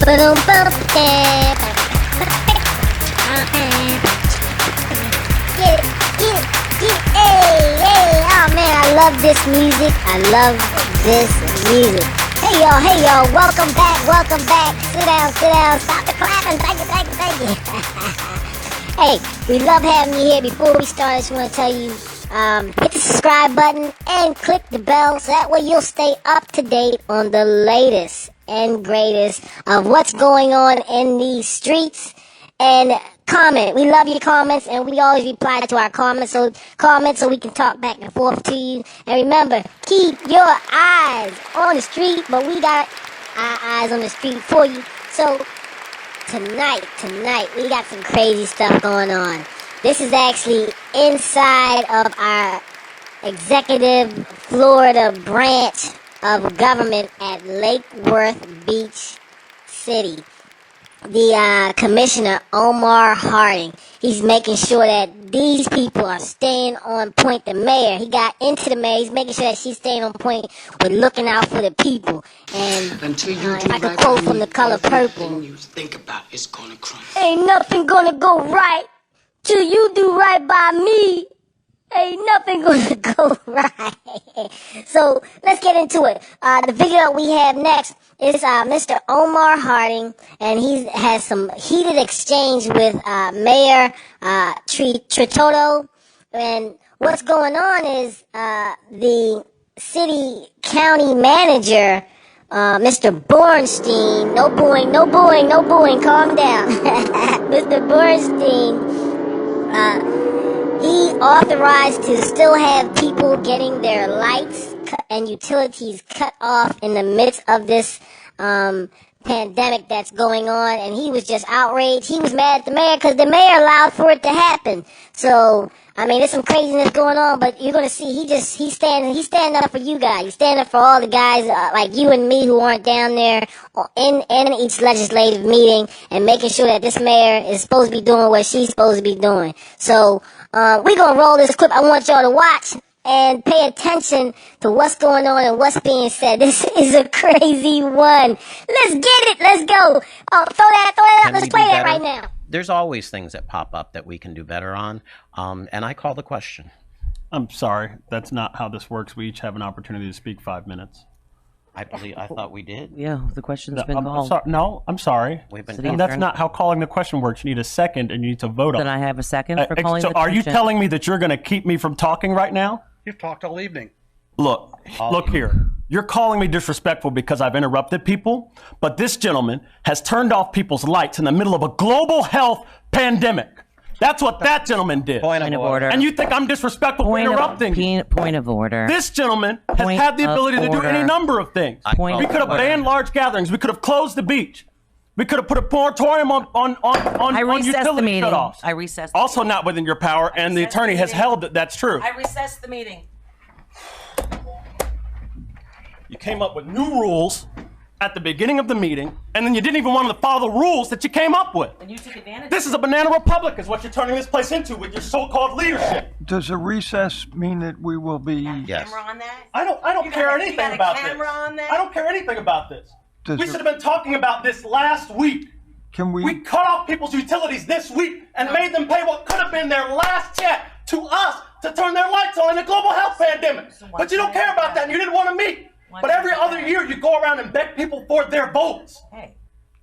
Oh man, I love this music. I love this music. Hey y'all, welcome back. Sit down, stop the clapping. Thank you. Hey, we love having you here. Before we start, I just want to tell you, hit the subscribe button and click the bell so that way you'll stay up to date on the latest and greatest of what's going on in these streets. And comment. We love your comments, and we always reply to our comments. So we can talk back and forth to you. And remember, keep your eyes on the street, but we got our eyes on the street for you. So tonight, we got some crazy stuff going on. This is actually inside of our executive Florida branch of government at Lake Worth Beach City. The Commissioner Omari Hardy, he's making sure that these people are staying on point. The mayor, he got into the mayor, he's making sure that she's staying on point with looking out for the people. And until you if I could quote from The Color Purple, you think about is gonna crumble. Ain't nothing gonna go right till you do right by me. Ain't nothing gonna go right. So let's get into it. The video we have next is Mr. Omari Hardy, and he has some heated exchange with Mayor Triolo. And what's going on is the city county manager, Mr. Bornstein. No booing. Calm down, Mr. Bornstein. He authorized to still have people getting their lights and utilities cut off in the midst of this pandemic that's going on, and he was just outraged. He was mad at the mayor because the mayor allowed for it to happen. So, I mean, there's some craziness going on, but you're gonna see he's standing up for you guys. He's standing up for all the guys like you and me who aren't down there in each legislative meeting and making sure that this mayor is supposed to be doing what she's supposed to be doing. So, we're gonna roll this clip. I want y'all to watch and pay attention to what's going on and what's being said. This is a crazy one. Let's get it. Let's go. Oh, throw that out. Let's play that right now. There's always things that pop up that we can do better on, and I call the question. I'm sorry, that's not how this works. We each have an opportunity to speak 5 minutes. I thought we did. Yeah, the question's been called. I'm sorry. And that's not how calling the question works. You need a second, and you need to vote on it. Then I have a second for calling the question. So are you telling me that you're going to keep me from talking right now? You've talked all evening. Look here. You're calling me disrespectful because I've interrupted people, but this gentleman has turned off people's lights in the middle of a global health pandemic. That's what that gentleman did. Point of order. And you think I'm disrespectful for interrupting? Point of order. This gentleman has had the ability to do any number of things. We could have banned large gatherings. We could have closed the beach. We could have put a moratorium on utility shutoffs. I recessed. Also not within your power, and the attorney has held that that's true. I recessed the meeting. You came up with new rules at the beginning of the meeting, and then you didn't even want to follow the rules that you came up with. And you took advantage. This is a banana republic, is what you're turning this place into with your so-called leadership. Does a recess mean that we will be? Yes. Camera on that? I don't care anything about this. Camera on that? I don't care anything about this. We should have been talking about this last week. We cut off people's utilities this week and made them pay what could have been their last check to us to turn their lights on in a global health pandemic. But you don't care about that, and you didn't want to meet. But every other year you go around and beg people for their votes. Hey.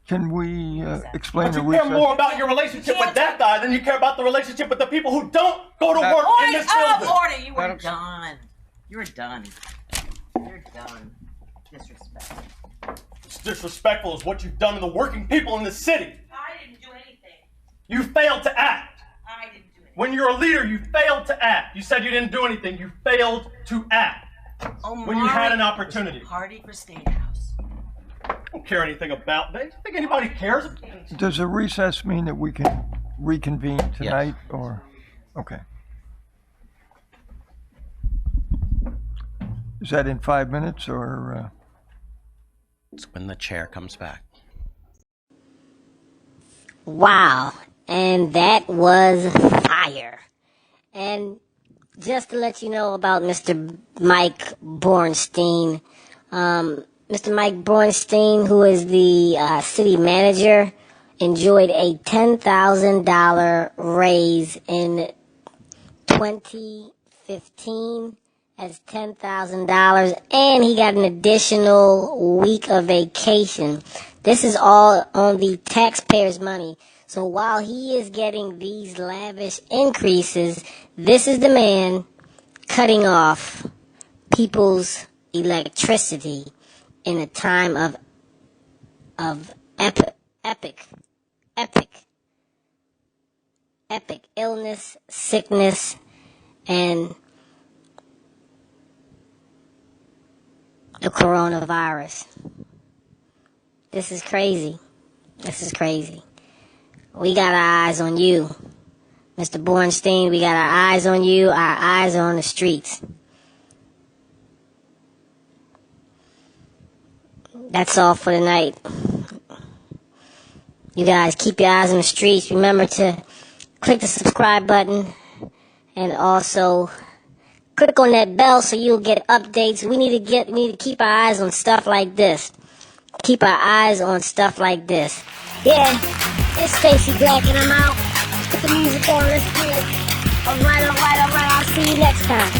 Can we explain the recess? You care more about your relationship with that guy than you care about the relationship with the people who don't go to work in this building. Order! You were done. You're done. You're done. Disrespect. Disrespectful is what you've done to the working people in this city. I didn't do anything. You failed to act. I didn't do anything. When you're a leader, you failed to act. You said you didn't do anything. You failed to act. When you had an opportunity. Party for State House. I don't care anything about that. Do you think anybody cares? Does a recess mean that we can reconvene tonight? Yes. Or okay. Is that in 5 minutes or? It's when the chair comes back. Wow, and that was fire. And just to let you know about Mr. Mike Bornstein, Mr. Mr. Mike Bornstein, who is the city manager, enjoyed a $10,000 raise in 2015 as $10,000, and he got an additional week of vacation. This is all on the taxpayers' money. So while he is getting these lavish increases, this is the man cutting off people's electricity in a time of epic illness, sickness, and the coronavirus. This is crazy. This is crazy. We got our eyes on you, Mr. Bornstein. We got our eyes on you. Our eyes are on the streets. That's all for tonight. You guys keep your eyes on the streets. Remember to click the subscribe button and also click on that bell so you'll get updates. We need to keep our eyes on stuff like this. Keep our eyes on stuff like this. Yeah, it's Stacey Black and I'm out. Put the music on. Let's do it. All right. I'll see you next time.